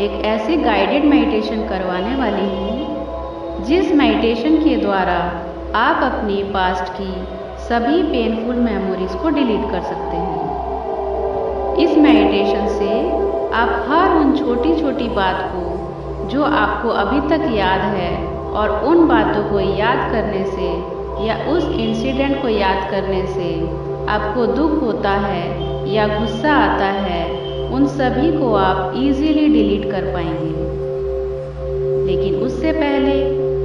एक ऐसे guided meditation करवाने वाली हूँ जिस मेडिटेशन के द्वारा आप अपनी पास्ट की सभी पेनफुल मेमोरीज को डिलीट कर सकते हैं। इस मेडिटेशन से आप हर उन छोटी छोटी बात को जो आपको अभी तक याद है और उन बातों को याद करने से या उस इंसिडेंट को याद करने से आपको दुख होता है या गुस्सा आता है, उन सभी को आप इजीली डिलीट कर पाएंगे। लेकिन उससे पहले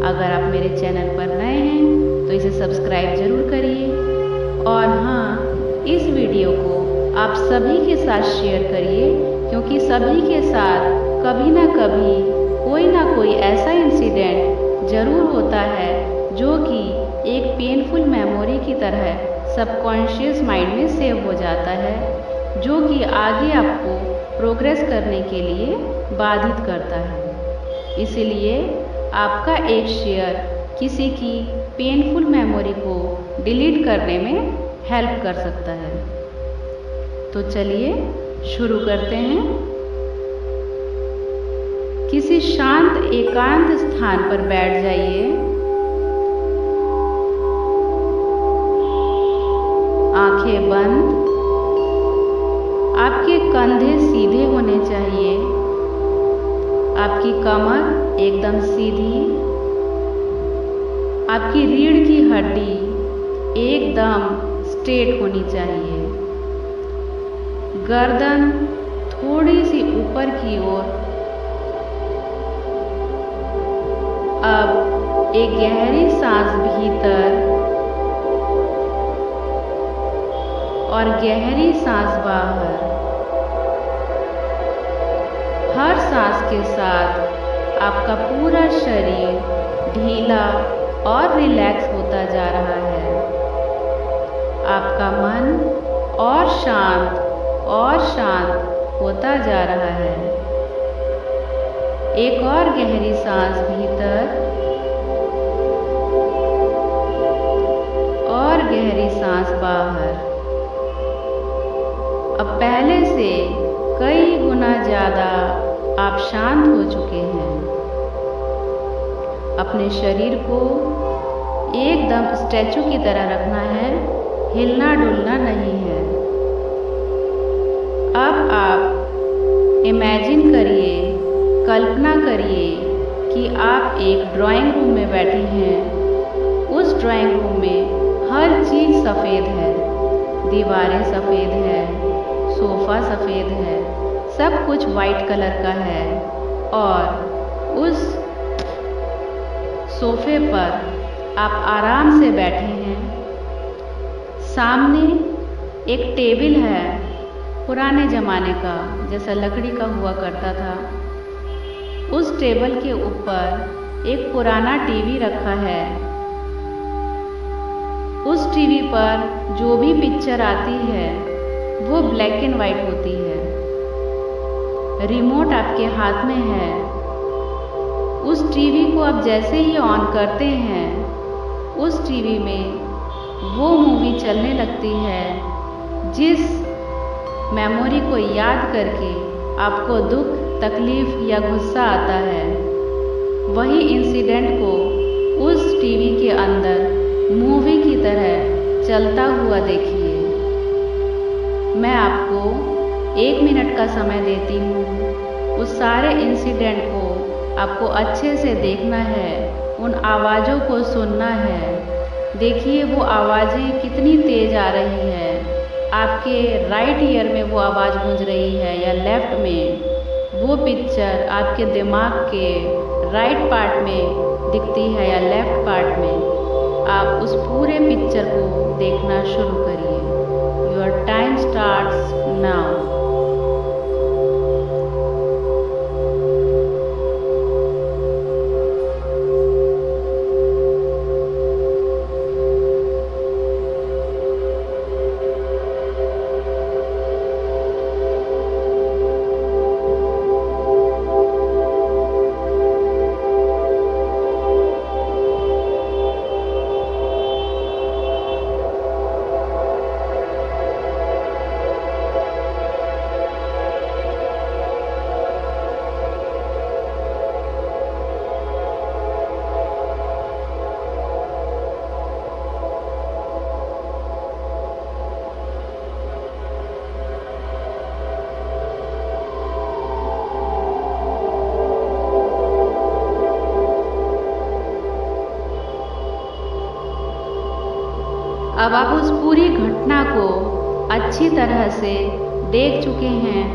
अगर आप मेरे चैनल पर नए हैं तो इसे सब्सक्राइब जरूर करिए और हाँ, इस वीडियो को आप सभी के साथ शेयर करिए, क्योंकि सभी के साथ कभी ना कभी कोई ना कोई ऐसा इंसिडेंट ज़रूर होता है जो कि एक पेनफुल मेमोरी की तरह सबकॉन्शियस माइंड में सेव हो जाता है, जो कि आगे आपको प्रोग्रेस करने के लिए बाधित करता है। इसलिए आपका एक शेयर किसी की पेनफुल मेमोरी को डिलीट करने में हेल्प कर सकता है। तो चलिए शुरू करते हैं। किसी शांत एकांत स्थान पर बैठ जाइए। आंखें बंद। आपके कंधे सीधे होने चाहिए। आपकी कमर एकदम सीधी। आपकी रीढ़ की हड्डी एकदम स्ट्रेट होनी चाहिए। गर्दन थोड़ी सी ऊपर की ओर। अब एक गहरी सांस भीतर और गहरी सांस बाहर। हर सांस के साथ आपका पूरा शरीर ढीला और रिलैक्स होता जा रहा है। आपका मन और शांत होता जा रहा है। एक और गहरी सांस भीतर और गहरी सांस बाहर। अब पहले से कई गुना ज़्यादा आप शांत हो चुके हैं। अपने शरीर को एकदम स्टैचू की तरह रखना है, हिलना डुलना नहीं है। अब आप इमेजिन करिए, कल्पना करिए कि आप एक ड्राइंग रूम में बैठे हैं। उस ड्राइंग रूम में हर चीज़ सफ़ेद है। दीवारें सफ़ेद है, सोफ़ा सफ़ेद है, सब कुछ वाइट कलर का है और उस सोफे पर आप आराम से बैठे हैं। सामने एक टेबल है, पुराने ज़माने का, जैसा लकड़ी का हुआ करता था। उस टेबल के ऊपर एक पुराना टीवी रखा है। उस टीवी पर जो भी पिक्चर आती है वो ब्लैक एंड वाइट होती है। रिमोट आपके हाथ में है। उस टीवी को आप जैसे ही ऑन करते हैं, उस टीवी में वो मूवी चलने लगती है जिस मेमोरी को याद करके आपको दुख, तकलीफ या गुस्सा आता है। वही इंसिडेंट को उस टीवी के अंदर मूवी की तरह चलता हुआ देखिए। मैं आपको 1 मिनट का समय देती हूँ। उस सारे इंसिडेंट को आपको अच्छे से देखना है, उन आवाज़ों को सुनना है। देखिए वो आवाज़ें कितनी तेज़ आ रही है। आपके राइट ईयर में वो आवाज़ गूंज रही है या लेफ्ट में। वो पिक्चर आपके दिमाग के राइट पार्ट में दिखती है या लेफ्ट पार्ट में। आप उस पूरे पिक्चर को देखना शुरू करिए। Your time starts now. पूरी घटना को अच्छी तरह से देख चुके हैं,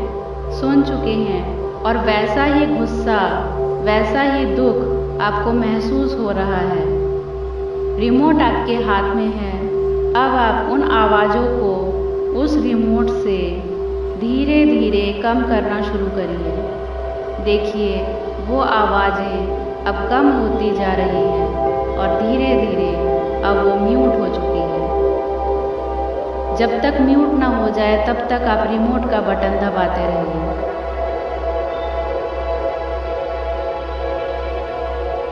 सुन चुके हैं और वैसा ही गुस्सा, वैसा ही दुख आपको महसूस हो रहा है। रिमोट आपके हाथ में है। अब आप उन आवाज़ों को उस रिमोट से धीरे धीरे कम करना शुरू करिए। देखिए वो आवाज़ें अब कम होती जा रही हैं और धीरे धीरे अब वो म्यूट हो चुकी है। जब तक म्यूट ना हो जाए तब तक आप रिमोट का बटन दबाते रहिए।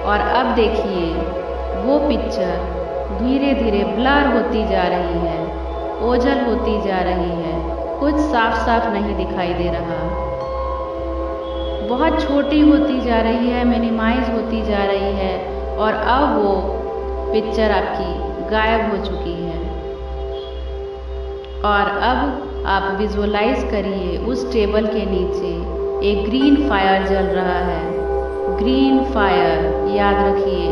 और अब देखिए वो पिक्चर धीरे धीरे ब्लर होती जा रही है, ओझल होती जा रही है, कुछ साफ साफ नहीं दिखाई दे रहा, बहुत छोटी होती जा रही है, मिनिमाइज होती जा रही है और अब वो पिक्चर आपकी गायब हो चुकी है। और अब आप विजुअलाइज करिए उस टेबल के नीचे एक ग्रीन फायर जल रहा है। ग्रीन फायर, याद रखिए,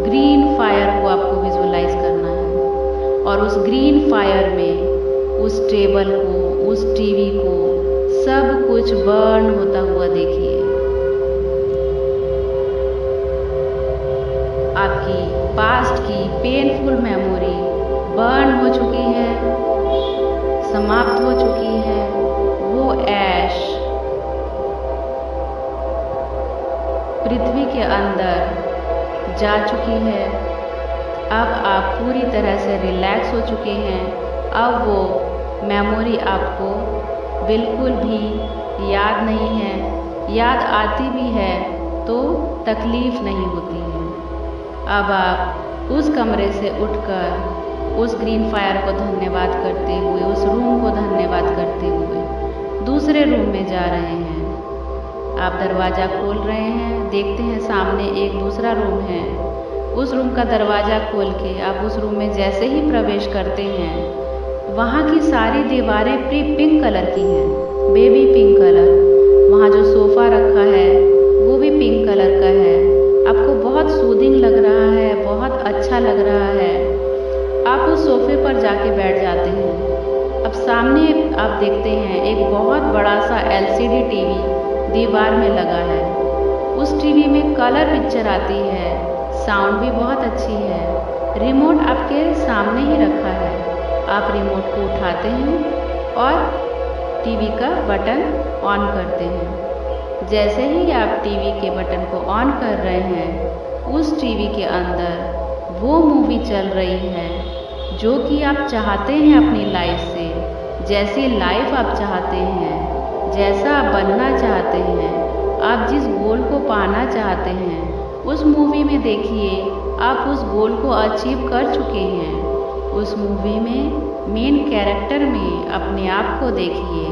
ग्रीन फायर को आपको विजुअलाइज करना है। और उस ग्रीन फायर में उस टेबल को, उस टीवी को, सब कुछ बर्न होता हुआ देखिए। आपकी पास्ट की पेनफुल मेमोरी बर्न हो चुकी है, समाप्त हो चुकी है। वो ऐश पृथ्वी के अंदर जा चुकी है। अब आप पूरी तरह से रिलैक्स हो चुके हैं। अब वो मेमोरी आपको बिल्कुल भी याद नहीं है, याद आती भी है तो तकलीफ नहीं होती है। अब आप उस कमरे से उठकर उस ग्रीन फायर को धन्यवाद करते हुए, उस रूम को धन्यवाद करते हुए दूसरे रूम में जा रहे हैं। आप दरवाज़ा खोल रहे हैं, देखते हैं सामने एक दूसरा रूम है। उस रूम का दरवाज़ा खोल के आप उस रूम में जैसे ही प्रवेश करते हैं, वहाँ की सारी दीवारें पिंक कलर की हैं, बेबी पिंक कलर। वहाँ जो सोफ़ा रखा है वो भी पिंक कलर का है। आपको बहुत सूदिंग लग रहा है, बहुत अच्छा लग रहा है। आप उस सोफ़े पर जाके बैठ जाते हैं। अब सामने आप देखते हैं एक बहुत बड़ा सा LCD टीवी दीवार में लगा है। उस टीवी में कलर पिक्चर आती है, साउंड भी बहुत अच्छी है। रिमोट आपके सामने ही रखा है। आप रिमोट को उठाते हैं और टीवी का बटन ऑन करते हैं। जैसे ही आप टीवी के बटन को ऑन कर रहे हैं, उस टीवी के अंदर वो मूवी चल रही है जो कि आप चाहते हैं अपनी लाइफ से, जैसी लाइफ आप चाहते हैं, जैसा आप बनना चाहते हैं, आप जिस गोल को पाना चाहते हैं, उस मूवी में देखिए आप उस गोल को अचीव कर चुके हैं। उस मूवी में मेन कैरेक्टर में अपने आप को देखिए।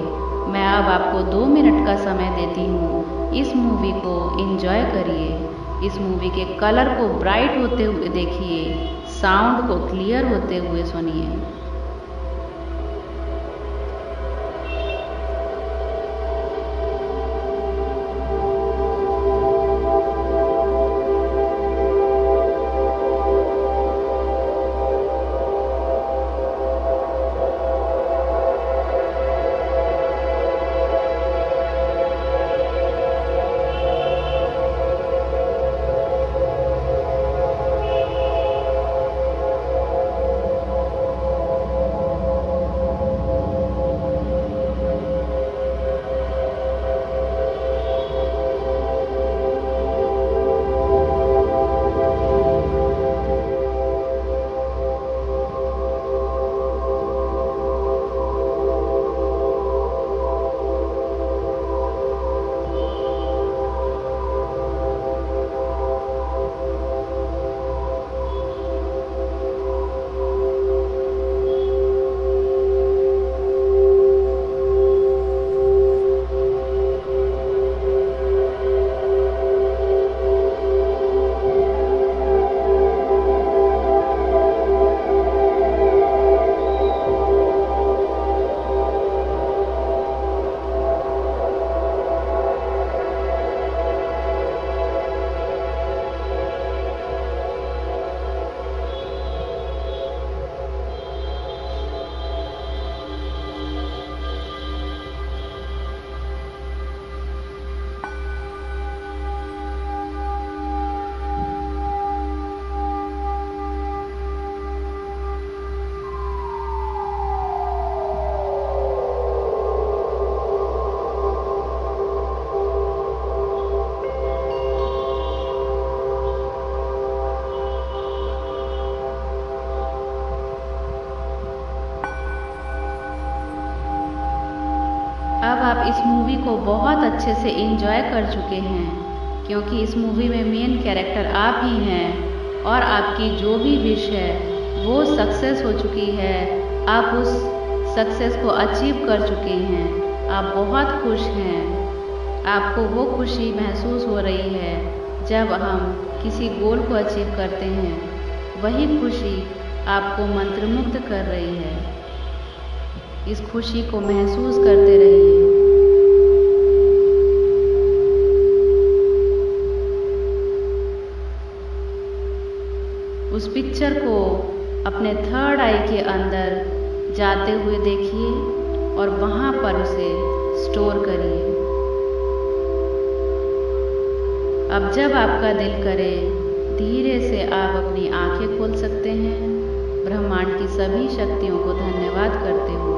मैं अब आपको 2 मिनट का समय देती हूँ। इस मूवी को एंजॉय करिए। इस मूवी के कलर को ब्राइट होते हुए देखिए, साउंड को क्लियर होते हुए सुनिए। अब आप इस मूवी को बहुत अच्छे से एंजॉय कर चुके हैं, क्योंकि इस मूवी में मेन कैरेक्टर आप ही हैं और आपकी जो भी विश है वो सक्सेस हो चुकी है। आप उस सक्सेस को अचीव कर चुके हैं। आप बहुत खुश हैं। आपको वो खुशी महसूस हो रही है जब हम किसी गोल को अचीव करते हैं। वही खुशी आपको मंत्रमुग्ध कर रही है। इस खुशी को महसूस करते रहिए। उस पिक्चर को अपने थर्ड आई के अंदर जाते हुए देखिए और वहाँ पर उसे स्टोर करिए। अब जब आपका दिल करे, धीरे से आप अपनी आंखें खोल सकते हैं, ब्रह्मांड की सभी शक्तियों को धन्यवाद करते हुए।